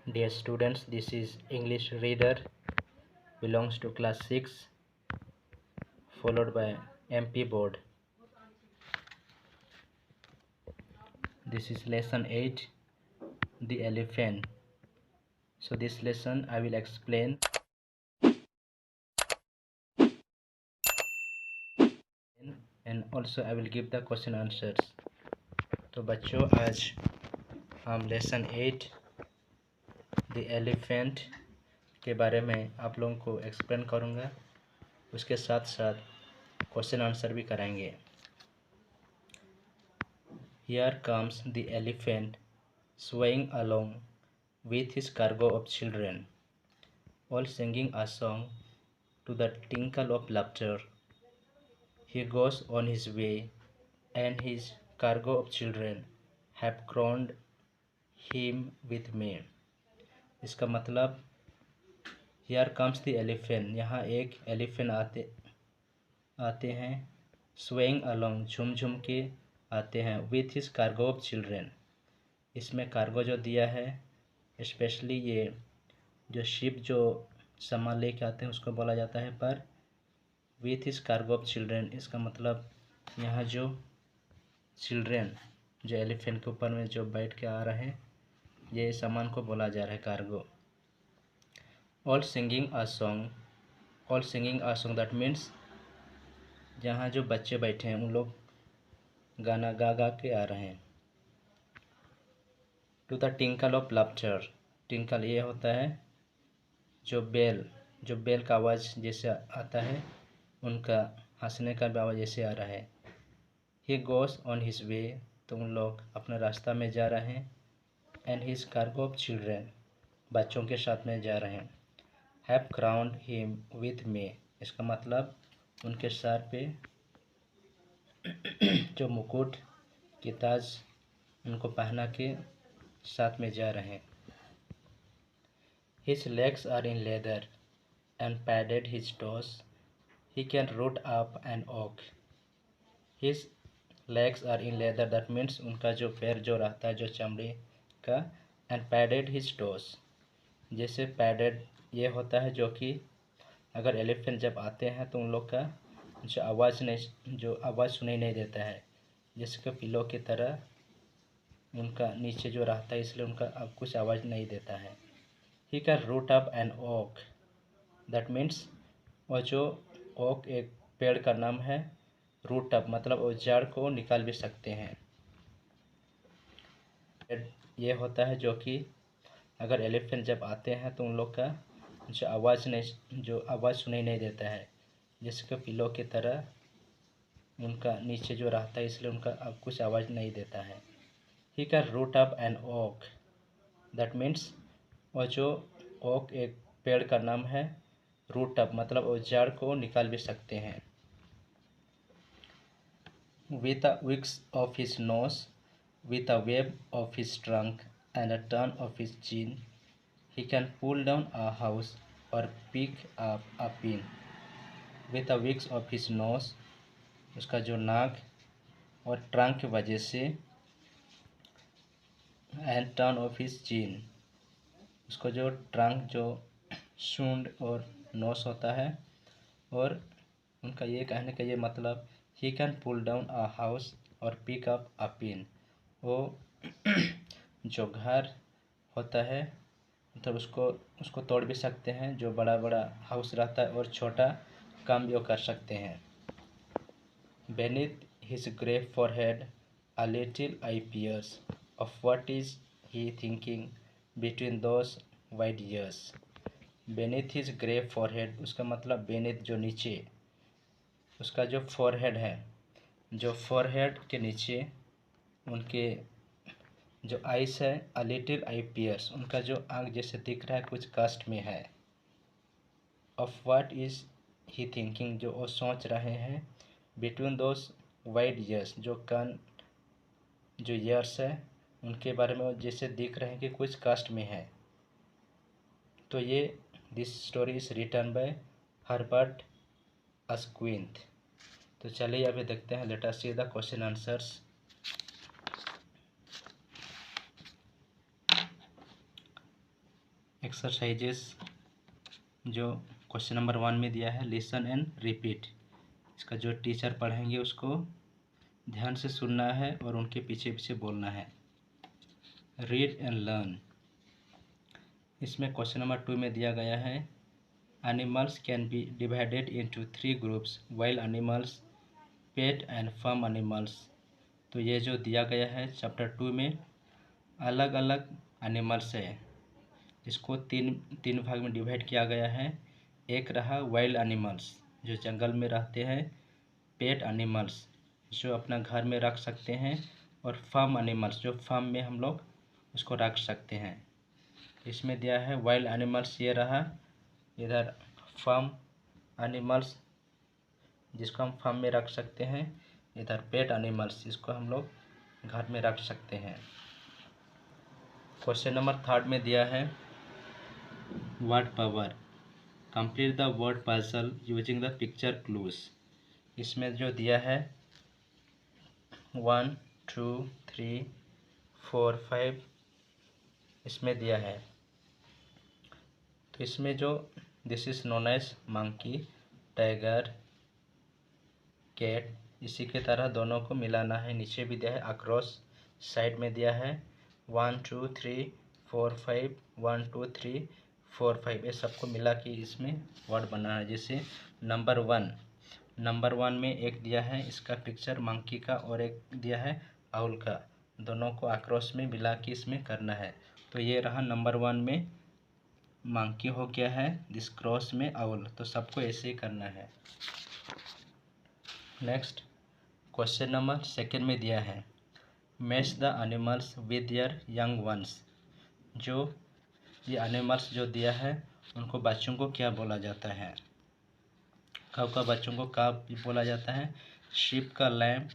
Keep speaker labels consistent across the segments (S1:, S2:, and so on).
S1: Dear students, this is English reader, belongs to class 6, followed by MP board. This is lesson 8, the elephant. So this lesson I will explain and also I will give the question answers. तो बच्चों, आज हम lesson 8 the elephant के बारे में आप लोगों को एक्सप्लेन करूँगा। उसके साथ साथ क्वेश्चन आंसर भी कराएंगे। Here comes the elephant swaying along with his cargo of children, all singing a song to the tinkle of laughter. He goes on his way, and his cargo of children have crowned him with May. इसका मतलब Here comes the elephant, यहाँ एक elephant आते हैं, swaying along झूम झूम के आते हैं, with his cargo of children, इसमें कार्गो जो दिया है, स्पेशली ये जो शिप जो सामान लेके आते हैं उसको बोला जाता है पर with his cargo of children, इसका मतलब यहाँ जो चिल्ड्रेन जो एलिफेंट के ऊपर में जो बैठ के आ रहे हैं ये सामान को बोला जा रहा है cargo. All singing uh song that means जहाँ जो बच्चे बैठे हैं उन लोग गाना गा गा के आ रहे हैं। To the tinkle of laughter, tinkle ये होता है जो बेल का आवाज़ जैसे आता है, उनका हंसने का भी आवाज़ जैसे आ रहा है। ही गोस ऑन हिज वे, तो उन लोग अपने रास्ता में जा रहे हैं। And his cargo of children, बच्चों के साथ में जा रहे हैं। हैव क्राउंड हिम विथ मे, इसका मतलब उनके सर पे जो मुकुट की ताज उनको पहना के साथ में जा रहे हैं। His legs are in leather and padded his toes. He can root up an oak. His legs are in leather, that means उनका जो पैर जो रहता है जो चमड़े का, and padded his toes, जैसे padded ये होता है जो कि अगर एलिफेंट जब आते हैं तो उन लोग का जो आवाज़ सुनाई नहीं देता है, जैसे कि पिलो की तरह उनका नीचे जो रहता है, इसलिए उनका अब कुछ आवाज़ नहीं देता है। He can root up an oak, that means और जो ओक एक पेड़ का नाम है, रूट अप मतलब वो जड़ को निकाल भी सकते हैं। ये होता है जो कि अगर एलिफेंट जब आते हैं तो उन लोग का जो आवाज़ सुनाई नहीं देता है, जैसे कि पिलो की तरह उनका नीचे जो रहता है, इसलिए उनका अब कुछ आवाज़ नहीं देता है। He can root up an oak, that means और जो ओक एक पेड़ का नाम है, रूट अप मतलब वो जड़ को निकाल भी सकते हैं। With a wiggle of his nose, with a wave of his trunk and a turn of his chin, he can pull down a house or pick up a pin. With a wiggle of his nose, उसका जो नाक और trunk की वजह से, and turn of his chin, उसको जो trunk जो सूंड और नोस होता है, और उनका ये कहने का ये मतलब ही can pull down a house और पिक अप अ पिन, वो जो घर होता है मतलब उसको तोड़ भी सकते हैं, जो बड़ा बड़ा हाउस रहता है, और छोटा काम भी वो कर सकते हैं। Beneath his grey forehead a little eye peers of what is he thinking between those wide ears. Beneath his grey forehead, उसका मतलब बेनीथ जो नीचे, उसका जो फॉरहेड है, जो फॉरहेड के नीचे उनके जो आइस है, अ लिटिल आई पियर्स, उनका जो आँख जैसे दिख रहा है कुछ कष्ट में है। Of what is he thinking, जो वो सोच रहे हैं, बिटवीन दोज वाइड ईयर्स, जो कान जो ईयर्स है उनके बारे में वो जैसे दिख रहे हैं कि कुछ कष्ट में है। तो ये this story is written by Herbert Asquith. तो चलिए अभी देखते हैं, let us see the question answers. Exercises जो क्वेश्चन नंबर 1 में दिया है, लिसन एंड रिपीट। इसका जो टीचर पढ़ेंगे उसको ध्यान से सुनना है और उनके पीछे पीछे बोलना है। Read and learn. इसमें क्वेश्चन नंबर 2 में दिया गया है, animals can be divided into 3 groups wild animals, pet and farm animals. तो ये जो दिया गया है चैप्टर 2 में अलग अलग एनिमल्स है, इसको तीन भाग में डिवाइड किया गया है। एक रहा वाइल्ड एनिमल्स जो जंगल में रहते हैं, पेट एनिमल्स जो अपना घर में रख सकते हैं, और फार्म एनिमल्स जो फार्म में हम लोग उसको रख सकते हैं। इसमें दिया है वाइल्ड एनिमल्स ये रहा, इधर फार्म एनिमल्स जिसको हम फार्म में रख सकते हैं, इधर पेट एनिमल्स जिसको हम लोग घर में रख सकते हैं। क्वेश्चन नंबर 3 में दिया है word power. Complete the word puzzle using the picture clues. इसमें जो दिया है 1 2 3 4 5 इसमें दिया है। तो इसमें जो this is known as monkey, tiger, cat, इसी के तरह दोनों को मिलाना है। नीचे भी दिया है अक्रॉस, साइड में दिया है 1 2 3 4 5 1 2 3 4 5 ये सबको मिला के इसमें वर्ड बना है। जैसे नंबर 1 में एक दिया है इसका पिक्चर मंकी का, और एक दिया है आउल का, दोनों को अक्रॉस में मिला के इसमें करना है। तो ये रहा नंबर 1 में मंकी हो गया है, दिस क्रॉस में आउल, तो सबको ऐसे ही करना है। नेक्स्ट क्वेश्चन नंबर 2 में दिया है match the animals with their young ones. जो ये एनिमल्स जो दिया है उनको बच्चों को क्या बोला जाता है, काऊ का बच्चों को क्या बोला जाता है। शीप का लैम,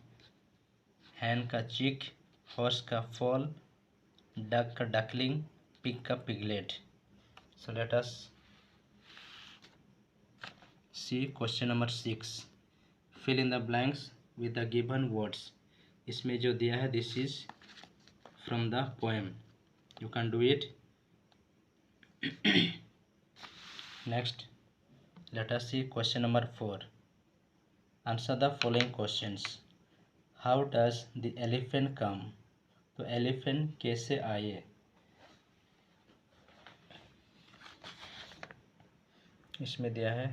S1: हैन का चिक, हॉर्स का फॉल, डक का डकलिंग, पिग का piglet. So let us see question number 6। Fill in the blanks with the given words. इसमें जो दिया है this is from the poem, you can do it. Next let us see question number 4. Answer the following questions. How does the elephant come? तो elephant कैसे आए। इसमें दिया है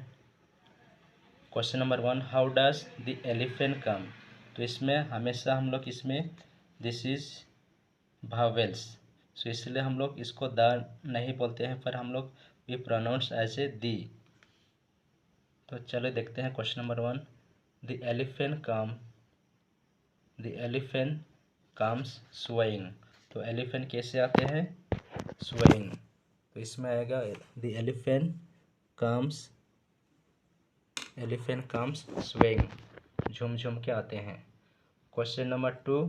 S1: question number 1 how does the elephant come. तो इसमें हमेशा हम लोग इसमें दिस इज भावेल्स, सो इसलिए हम लोग इसको द नहीं बोलते हैं, पर हम लोग वी प्रोनाउंस एज ए दी। तो चलो देखते हैं question number 1। The elephant comes swaying. तो एलिफेंट कैसे आते हैं, स्वेइंग। तो इसमें आएगा द एलिफेंट कम्स स्वेइंग, झूम झूम के आते हैं। Question number 2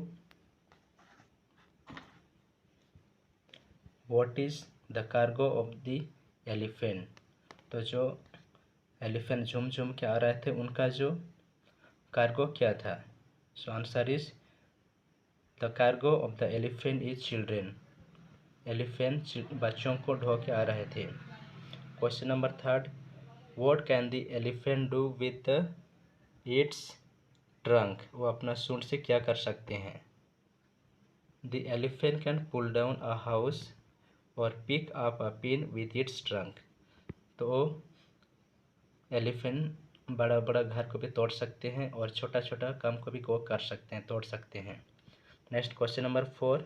S1: what is the cargo of the elephant. तो जो एलिफेंट झूम झूम के आ रहे थे उनका जो कार्गो क्या था। So answer is the cargo of the elephant is children. Elephant बच्चों को ढो के आ रहे थे। Question number 3 what can the elephant do with its trunk. वो अपना सूंड से क्या कर सकते हैं। The elephant can pull down a house और pick up a pin with its trunk. तो एलिफेंट बड़ा बड़ा घर को भी तोड़ सकते हैं और छोटा छोटा काम को भी वो कर सकते हैं, तोड़ सकते हैं। Next question number 4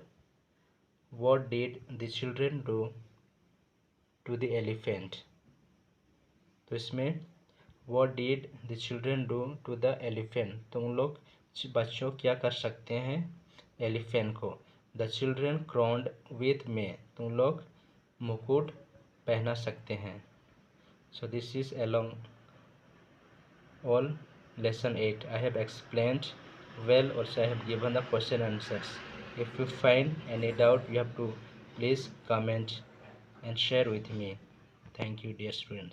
S1: what did the children do to the elephant. तो इसमें what did the children do to the elephant, तो उन लोग बच्चों क्या कर सकते हैं एलिफेंट को। द चिल्ड्रेन क्राउन्ड विथ में, तो उन लोग मुकुट पहना सकते हैं। So this is along all lesson 8. I have explained well, also I have given the question answers. If you find any doubt, you have to please comment and share with me. Thank you, dear students.